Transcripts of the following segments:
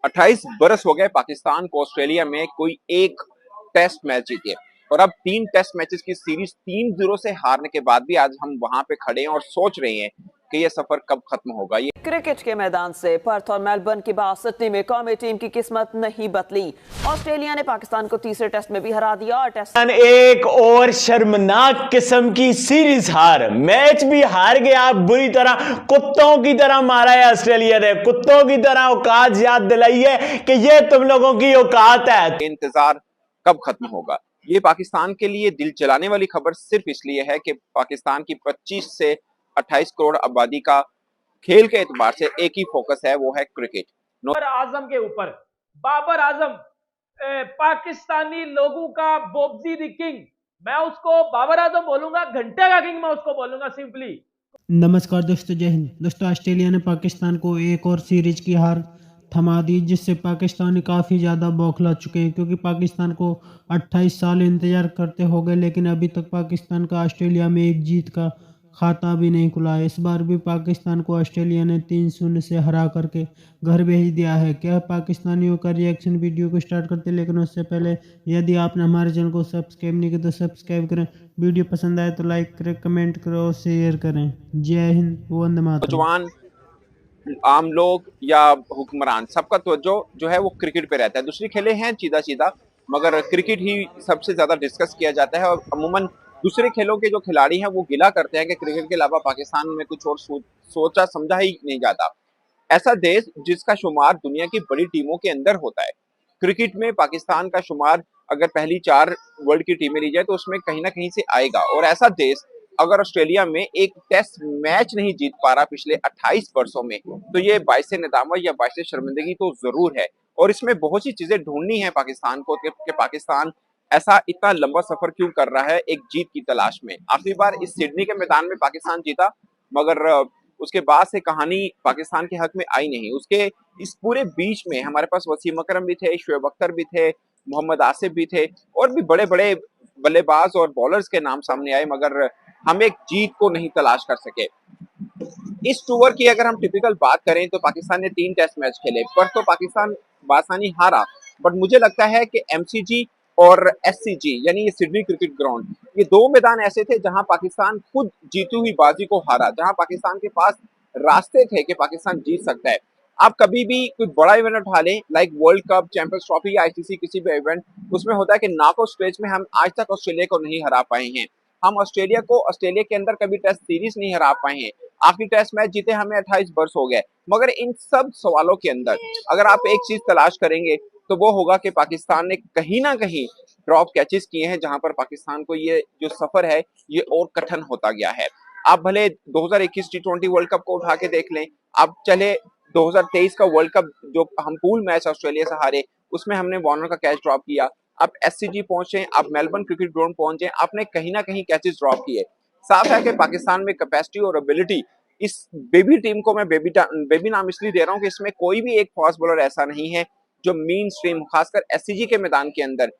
28 बरस हो गए पाकिस्तान को ऑस्ट्रेलिया में कोई एक टेस्ट मैच जीते, और अब 3 टेस्ट मैचेस की सीरीज 3-0 से हारने के बाद भी आज हम वहां पे खड़े हैं और सोच रहे हैं कि ये सफर कब खत्म होगा। ये क्रिकेट के मैदान से पर्थ और मेलबर्न की बात सिडनी में कौमी टीम की किस्मत नहीं बदली। ऑस्ट्रेलिया ने पाकिस्तान को तीसरे टेस्ट में भी हरा दिया और टेस्ट एक और शर्मनाक किस्म की सीरीज हार, मैच भी हार गया बुरी तरह, कुत्तों की तरह मारा है ऑस्ट्रेलिया ने, कुत्तों की तरह औकात याद दिलाई है कि ये तुम लोगों की औकात है। इंतजार कब खत्म होगा। ये पाकिस्तान के लिए दिल जलाने वाली खबर सिर्फ इसलिए है कि पाकिस्तान की 25 से 28 करोड़ आबादी का खेल के एतबार से एक ही फोकस है, वो है क्रिकेट। बाबर आजम के ऊपर, बाबर आजम पाकिस्तानी लोगों का बोब्जी द किंग, मैं उसको बाबर आजम बोलूंगा, घंटे का किंग मैं उसको बोलूंगा सिंपली। नमस्कार दोस्तों, जय हिंद। दोस्तों, ऑस्ट्रेलिया ने पाकिस्तान को एक और सीरीज की हार थमा दी, जिससे पाकिस्तानी काफ़ी ज़्यादा बौखला चुके हैं, क्योंकि पाकिस्तान को 28 साल इंतज़ार करते हो गए, लेकिन अभी तक पाकिस्तान का ऑस्ट्रेलिया में एक जीत का खाता भी नहीं खुला है। इस बार भी पाकिस्तान को ऑस्ट्रेलिया ने 3-0 से हरा करके घर भेज दिया है। क्या पाकिस्तानियों का रिएक्शन वीडियो को स्टार्ट करते, लेकिन उससे पहले यदि आपने हमारे चैनल को सब्सक्राइब नहीं किया तो सब्सक्राइब करें, वीडियो पसंद आए तो लाइक करें, कमेंट करें और शेयर करें। जय हिंद, वंदे मातरम। नौजवान, आम लोग या हुक्मरान, सबका तवज्जो जो है वो क्रिकेट पे रहता है। दूसरी खेलें हैं सीधा सीधा, मगर क्रिकेट ही सबसे ज्यादा डिस्कस किया जाता है। और अमूमन दूसरे खेलों के जो खिलाड़ी हैं वो गिला करते हैं कि क्रिकेट के अलावा पाकिस्तान में कुछ और सोचा समझा ही नहीं जाता। ऐसा देश जिसका शुमार दुनिया की बड़ी टीमों के अंदर होता है, क्रिकेट में पाकिस्तान का शुमार अगर पहली 4 वर्ल्ड की टीमें ली जाए तो उसमें कहीं ना कहीं से आएगा। और ऐसा देश अगर ऑस्ट्रेलिया में एक टेस्ट मैच नहीं जीत पा रहा पिछले 28 वर्षों में, तो ये बाइसे नदामत या बाइसे शर्मिंदगी तो जरूर है। और इसमें बहुत सी चीजें ढूंढनी है पाकिस्तान को कि पाकिस्तान ऐसा इतना लंबा सफर क्यों कर रहा है एक जीत की तलाश में। आखिरी बार इस सिडनी के मैदान में पाकिस्तान जीता, मगर उसके बाद से कहानी पाकिस्तान के हक में आई नहीं। उसके इस पूरे बीच में हमारे पास वसीम अकरम भी थे, शोएब अख्तर भी थे, मोहम्मद आसिफ भी थे, और भी बड़े बड़े बल्लेबाज और बॉलर्स के नाम सामने आए, मगर हम एक जीत को नहीं तलाश कर सके। इस टूर की अगर हम टिपिकल बात करें तो पाकिस्तान ने 3 टेस्ट मैच खेले, पर तो पाकिस्तान बासानी हारा। बट मुझे लगता है कि एमसीजी और एससीजी यानी ये सिडनी क्रिकेट ग्राउंड, ये 2 मैदान ऐसे थे जहां पाकिस्तान खुद जीती हुई बाजी को हारा, जहां पाकिस्तान के पास रास्ते थे कि पाकिस्तान जीत सकता है। आप कभी भी कोई बड़ा इवेंट उठा लें, like world cup, champions trophy या आईसीसी किसी भी इवेंट, उसमें होता है कि नॉकआउट स्टेज में हम आज तक ऑस्ट्रेलिया को नहीं हरा पाए हैं। हम ऑस्ट्रेलिया को ऑस्ट्रेलिया के अंदर कभी टेस्ट सीरीज नहीं हरा पाए हैं। आखिरी टेस्ट मैच जीते हमें 28 वर्ष हो गए। मगर इन सब सवालों के अंदर अगर आप एक चीज तलाश करेंगे तो वो होगा कि पाकिस्तान ने कहीं ना कहीं ड्रॉप कैचेस किए हैं, जहां पर पाकिस्तान को ये जो सफर है ये और कठिन होता गया है। आप भले 2021 टी20 वर्ल्ड कप को उठा के देख लें, आप चले 2023 का वर्ल्ड कप जो हम पूल मैच ऑस्ट्रेलिया से हारे, उसमें हमने वार्नर का कैच ड्रॉप किया। आप एससीजी पहुंचे, आप मेलबर्न क्रिकेट ग्राउंड पहुंचे, आपने कहीं ना कहीं कैचेस ड्रॉप किए। साफ है कि पाकिस्तान में कैपेसिटी और एबिलिटी, इस बेबी टीम को मैं बेबी नाम इसलिए दे रहा हूं कि इसमें कोई भी एक फास्ट बॉलर ऐसा नहीं है जो मेन स्ट्रीम, खासकर एससीजी के मैदान के अंदर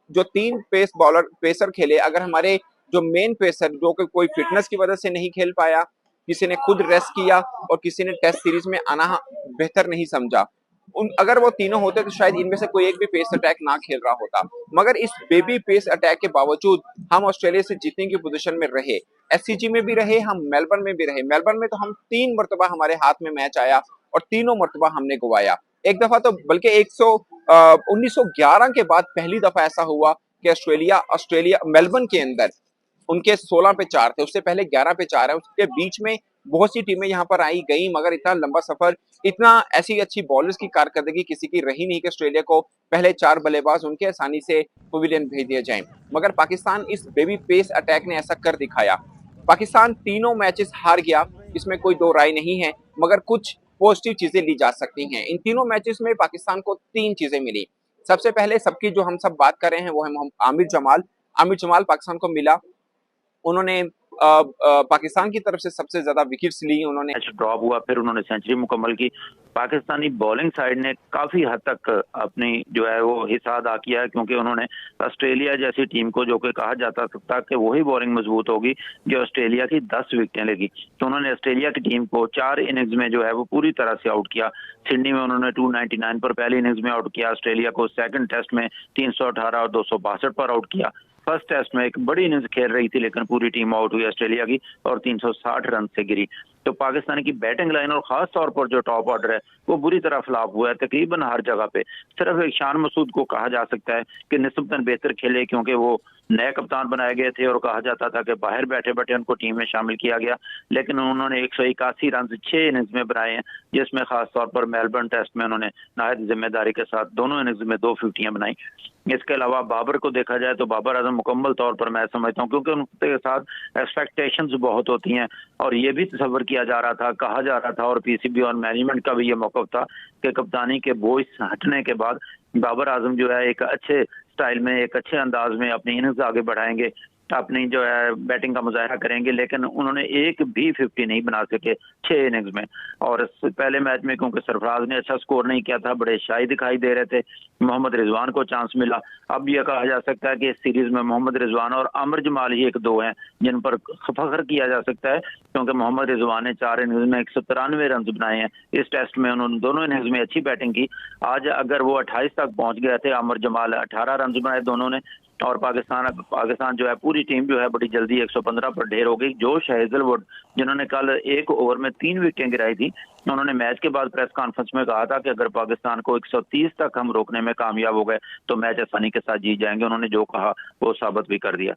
जो 3 पेसर खेले। अगर हमारे जो मेन पेसर जो कि कोई फिटनेस की वजह से नहीं खेल पाया, किसी ने खुद रेस्ट किया और किसी ने टेस्ट सीरीज में आना बेहतर नहीं समझा, अगर वो तीनों होते तो शायद इनमें से कोई एक भी पेस अटैक ना खेल रहा होता। मगर इस बेबी पेस अटैक के बावजूद हम ऑस्ट्रेलिया से जीतने की पोजीशन में रहे, एससीजी में भी रहे, हम मेलबर्न में भी रहे। मेलबर्न में तो हम 3 मरतबा हमारे हाथ में मैच आया और तीनों मरतबा हमने गवाया। एक दफा तो बल्कि 1911 के बाद पहली दफा ऐसा हुआ कि ऑस्ट्रेलिया मेलबर्न के अंदर उनके 16 पे 4 थे, उससे पहले 11 पे 4 है। उसके बीच में बहुत सी टीमें यहाँ पर आई गई, मगर इतना लंबा सफर, इतना ऐसी अच्छी बॉलर्स की कारकर्दगी किसी की रही नहीं कि ऑस्ट्रेलिया को पहले 4 बल्लेबाज उनके आसानी से पवेलियन भेज दिए जाएं। मगर पाकिस्तान इस बेबी पेस अटैक ने ऐसा कर दिखाया। पाकिस्तान तीनों मैचेस हार गया, इसमें कोई दो राय नहीं है, मगर कुछ पॉजिटिव चीजें ली जा सकती हैं। इन तीनों मैचेस में पाकिस्तान को 3 चीजें मिली। सबसे पहले सबकी जो हम सब बात कर रहे हैं वो है आमिर जमाल। आमिर जमाल पाकिस्तान को मिला, उन्होंने पाकिस्तान की तरफ से सबसे ज्यादा विकेट्स ली उन्होंने। मैच ड्रॉप हुआ, फिर उन्होंने सेंचुरी मुकम्मल की। पाकिस्तानी बॉलिंग साइड ने काफी हद तक अपनी जो है वो हिस्सा अदा किया है, क्योंकि उन्होंने ऑस्ट्रेलिया जैसी टीम को, जो कि कहा जाता था कि वही बॉलिंग मजबूत होगी जो ऑस्ट्रेलिया की 10 विकेटें लेगी, तो उन्होंने ऑस्ट्रेलिया की टीम को 4 इनिंग्स में जो है वो पूरी तरह से आउट किया। सिडनी में उन्होंने 299 पर पहली इनिंग्स में आउट किया, ऑस्ट्रेलिया को सेकंड टेस्ट में 318 और 262 पर आउट किया। फर्स्ट टेस्ट में एक बड़ी इनिंग्स खेल रही थी, लेकिन पूरी टीम आउट हुई ऑस्ट्रेलिया की और 360 रन से गिरी। तो पाकिस्तान की बैटिंग लाइन और खास तौर पर जो टॉप ऑर्डर है वो बुरी तरह फ्लॉप हुआ है तकरीबन हर जगह पे। सिर्फ एक शान मसूद को कहा जा सकता है कि निस्बतन बेहतर खेले, क्योंकि वो नए कप्तान बनाए गए थे और कहा जाता था कि बाहर बैठे बैठे उनको टीम में शामिल किया गया, लेकिन उन्होंने 181 रन 6 इनिंग्स में बनाए हैं, जिसमें खास तौर पर मेलबर्न टेस्ट में उन्होंने नहायत जिम्मेदारी के साथ दोनों इनिंग्स में 2 फिफ्टियां बनाई। इसके अलावा बाबर को देखा जाए तो बाबर आजम मुकम्मल तौर पर मैं समझता हूँ, क्योंकि उनके साथ एक्सपेक्टेशंस बहुत होती हैं और ये भी तस्वर किया जा रहा था, कहा जा रहा था, और पीसीबी और मैनेजमेंट का भी ये मौक़िफ़ था कि कप्तानी के बोझ हटने के बाद बाबर आजम जो है एक अच्छे स्टाइल में, एक अच्छे अंदाज में अपनी इनिंग्स आगे बढ़ाएंगे, अपनी जो है बैटिंग का मुजाहरा करेंगे, लेकिन उन्होंने एक भी 50 नहीं बना सके 6 इनिंग्स में। और पहले मैच में क्योंकि सरफराज ने अच्छा स्कोर नहीं किया था, बड़े शाही दिखाई दे रहे थे, मोहम्मद रिजवान को चांस मिला। अब यह कहा जा सकता है कि इस सीरीज में मोहम्मद रिजवान और आमिर जमाल ही 1-2 हैं जिन पर फख्र किया जा सकता है, क्योंकि मोहम्मद रिजवान ने 4 इनिंग्स में 193 रन बनाए हैं। इस टेस्ट में उन्होंने दोनों इनिंग्स में अच्छी बैटिंग की। आज अगर वो 28 तक पहुंच गए थे, आमिर जमाल 18 रन बनाए दोनों ने, और पाकिस्तान जो है पूरी टीम जो है बड़ी जल्दी 115 पर ढेर हो गई। जोश हेजलवुड जिन्होंने कल एक ओवर में 3 विकेटें गिराई थी, उन्होंने मैच के बाद प्रेस कॉन्फ्रेंस में कहा था कि अगर पाकिस्तान को 130 तक हम रोकने में कामयाब हो गए तो मैच आसानी के साथ जीत जाएंगे। उन्होंने जो कहा वो साबित भी कर दिया।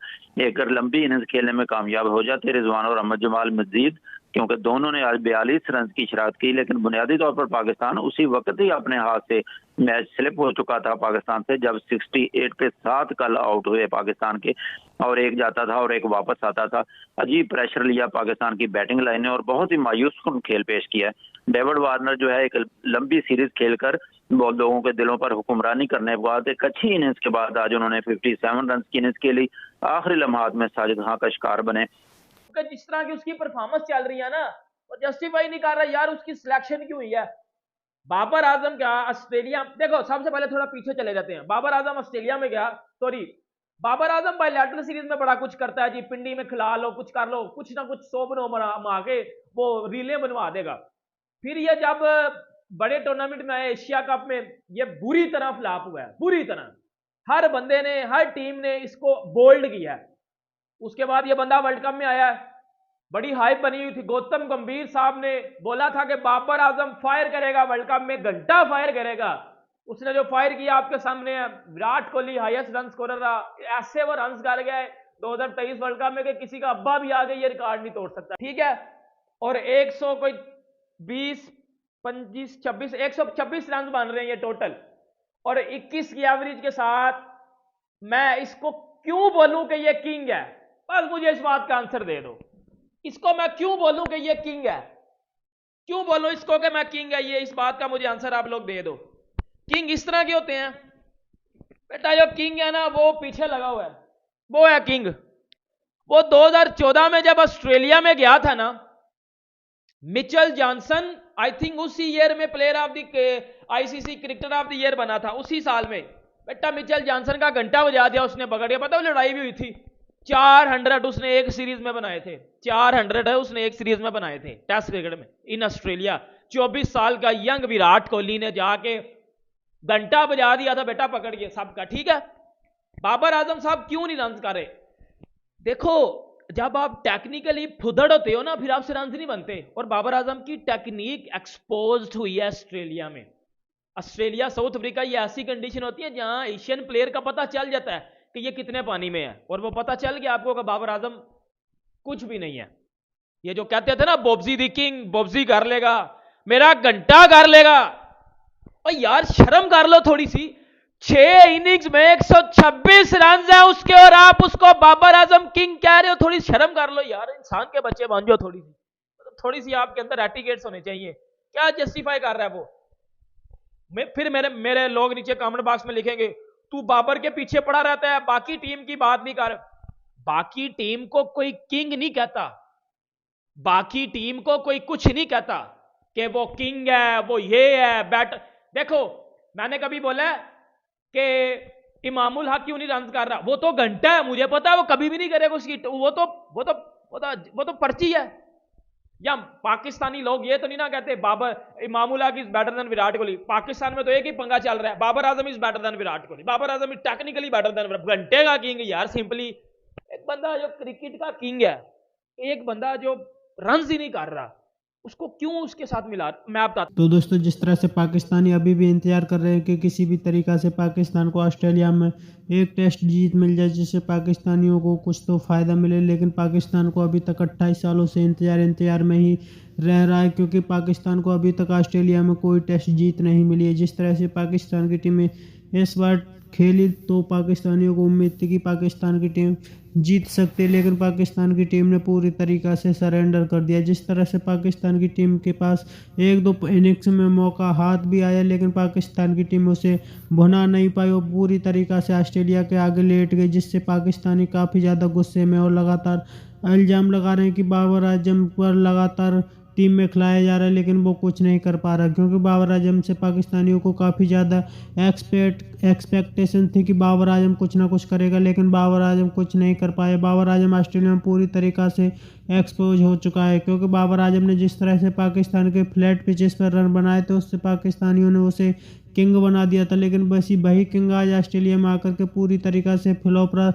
अगर लंबी इनिंग्स खेलने में कामयाब हो जाते रिजवान और अहमद जमाल मजीद, क्योंकि दोनों ने आज 42 रन की शरारत की, लेकिन बुनियादी तौर पर पाकिस्तान उसी वक्त ही अपने हाथ से मैच स्लिप हो चुका था पाकिस्तान से, जब 68 पे 7 कल आउट हुए पाकिस्तान के, और एक जाता था और एक वापस आता था। अजीब प्रेशर लिया पाकिस्तान की बैटिंग लाइन ने और बहुत ही मायूस कुन खेल पेश किया। डेविड वार्नर जो है एक लंबी सीरीज खेलकर बहुत लोगों के दिलों पर हुक्मरानी करने के बाद एक अच्छी इनिंग्स के बाद आज उन्होंने 57 रन की इनिंग्स खेली। आखिरी लम्हात में साजिद खान का शिकार बने। जिस तरह की उसकी परफॉर्मेंस चल रही है ना, वो जस्टिफाई नहीं कर रहा यार उसकी सिलेक्शन क्यों हुई है। बाबर आजम क्या ऑस्ट्रेलिया, देखो सबसे पहले थोड़ा पीछे चले जाते हैं। बाबर आजम ऑस्ट्रेलिया में गया, sorry Babar Azam bilateral series में बड़ा कुछ करता है जी, पिंडी में खिला लो, कुछ कर लो, कुछ ना कुछ 100 बनो मार के वो रीले बनवा देगा। फिर ये जब बड़े टूर्नामेंट में आए एशिया कप में, ये बुरी तरह फ्लॉप हुआ है, बुरी तरह। हर बंदे ने, हर टीम ने इसको बोल्ड किया है। उसके बाद ये बंदा वर्ल्ड कप में आया है, बड़ी हाइप बनी हुई थी। गौतम गंभीर साहब ने बोला था कि बाबर आजम फायर करेगा वर्ल्ड कप में, घंटा फायर करेगा। उसने जो फायर किया आपके सामने है। Virat Kohli highest run scorer रहा, ऐसे वो रन कर गया है 2023 वर्ल्ड कप में कि किसी का अब्बा भी आगे ये रिकॉर्ड नहीं तोड़ सकता, ठीक है। और 120 25 26 126 रन बन रहे हैं ये टोटल, और 21 की एवरेज के साथ। मैं इसको क्यों बोलूं कि ये किंग है, बस मुझे इस बात का आंसर दे दो। इसको मैं क्यों बोलूं कि ये किंग है, क्यों बोलूं इसको कि मैं किंग है, ये इस बात का मुझे आंसर आप लोग दे दो। किंग इस तरह के होते हैं बेटा, जो किंग है ना वो पीछे लगा हुआ है, वो है किंग। वो 2014 में जब ऑस्ट्रेलिया में गया था ना, मिचेल जॉनसन आई थिंक उसी ईयर में player of the ICC cricketer of the year बना था, उसी साल में। बेटा मिचेल जॉनसन का घंटा बजा दिया उसने, पकड़ दिया। पता लड़ाई भी हुई थी, 400 उसने एक सीरीज में बनाए थे, 400 है उसने एक सीरीज में बनाए थे टेस्ट क्रिकेट में इन ऑस्ट्रेलिया। 24 साल का यंग विराट कोहली ने जाके घंटा बजा दिया था बेटा, पकड़ के सबका, ठीक है। बाबर आजम साहब क्यों नहीं रन कर रहे? देखो जब आप टेक्निकली फुदड़ होते हो ना, फिर आपसे रन नहीं बनते। और बाबर आजम की टेक्निक एक्सपोज्ड हुई है ऑस्ट्रेलिया में। ऑस्ट्रेलिया साउथ अफ्रीका ये ऐसी कंडीशन होती है जहां एशियन प्लेयर का पता चल जाता है कि ये कितने पानी में है, और वो पता चल गया आपको कि बाबर आजम कुछ भी नहीं है। ये जो कहते थे ना बोब्जी द किंग, बोब्जी कर लेगा, मेरा घंटा कर लेगा। और यार शर्म कर लो थोड़ी सी, 6 इनिंग्स में 126 रन है उसके, और आप उसको बाबर आजम किंग कह रहे हो। थोड़ी शर्म कर लो यार, इंसान के बच्चे बन जाओ थोड़ी सी, थोड़ी सी आपके अंदर एटिकेट्स होने चाहिए। क्या जस्टिफाई कर रहा है वो? फिर मेरे लोग नीचे कमेंट बॉक्स में लिखेंगे तू बाबर के पीछे पड़ा रहता है, बाकी टीम की बात नहीं कर। बाकी टीम को कोई किंग नहीं कहता, बाकी टीम को कोई कुछ नहीं कहता कि वो किंग है, वो ये है बैट। देखो मैंने कभी बोला कि इमामुल हक क्यों नहीं रन कर रहा, वो तो घंटा है, मुझे पता है वो कभी भी नहीं करेगा उसकी, वो तो पर्ची है। या पाकिस्तानी लोग ये तो नहीं ना कहते Babar Imamul Haq is better than Virat Kohli. Pakistan में तो एक ही पंगा चल रहा है, Babar Azam is better than Virat Kohli, Babar Azam is technically better than, घंटे का किंग यार। सिंपली एक बंदा जो क्रिकेट का किंग है, एक बंदा जो रन ही नहीं कर रहा, उसको क्यों उसके साथ मिला, मैं आप बताता। तो दोस्तों जिस तरह से पाकिस्तानी अभी भी इंतजार कर रहे हैं कि किसी भी तरीक़ा से पाकिस्तान को ऑस्ट्रेलिया में एक टेस्ट जीत मिल जाए जिससे पाकिस्तानियों को कुछ तो फ़ायदा मिले, लेकिन पाकिस्तान को अभी तक 28 सालों से इंतजार में ही रह रहा है, क्योंकि पाकिस्तान को अभी तक ऑस्ट्रेलिया में कोई टेस्ट जीत नहीं मिली है। जिस तरह से पाकिस्तान की टीम इस बार खेली तो पाकिस्तानियों को उम्मीद थी कि पाकिस्तान की टीम जीत सकती है, लेकिन पाकिस्तान की टीम ने पूरी तरीक़ा से सरेंडर कर दिया। जिस तरह से पाकिस्तान की टीम के पास एक दो इनिंग्स में मौका हाथ भी आया, लेकिन पाकिस्तान की टीम उसे भुना नहीं पाई और पूरी तरीक़ा से ऑस्ट्रेलिया के आगे लेट गई, जिससे पाकिस्तानी काफ़ी ज़्यादा गुस्से में और लगातार इल्ज़ाम लगा रहे हैं कि बाबर आजम पर लगातार टीम में खिलाया जा रहा है, लेकिन वो कुछ नहीं कर पा रहा, क्योंकि बाबर आजम से पाकिस्तानियों को काफ़ी ज़्यादा एक्सपेक्टेशन थी कि बाबर आजम कुछ ना कुछ करेगा, लेकिन बाबर आजम कुछ नहीं कर पाए। बाबर आजम ऑस्ट्रेलिया में पूरी तरीक़ा से एक्सपोज हो चुका है, क्योंकि बाबर आजम ने जिस तरह से पाकिस्तान के फ्लैट पिचेस पर रन बनाए थे उससे पाकिस्तानियों ने उसे किंग बना दिया था, लेकिन बस वही किंग आज ऑस्ट्रेलिया में आकर के पूरी तरीक़ा से फ्लॉप रहा।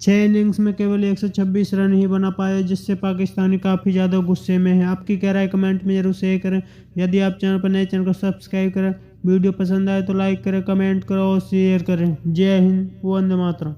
6 इनिंग्स में केवल 126 रन ही बना पाए, जिससे पाकिस्तानी काफ़ी ज़्यादा गुस्से में है। आपकी क्या राय कमेंट में जरूर शेयर करें। यदि आप चैनल पर नए, चैनल को सब्सक्राइब करें, वीडियो पसंद आए तो लाइक करें, कमेंट करें और शेयर करें। जय हिंद, वंदे मातरम।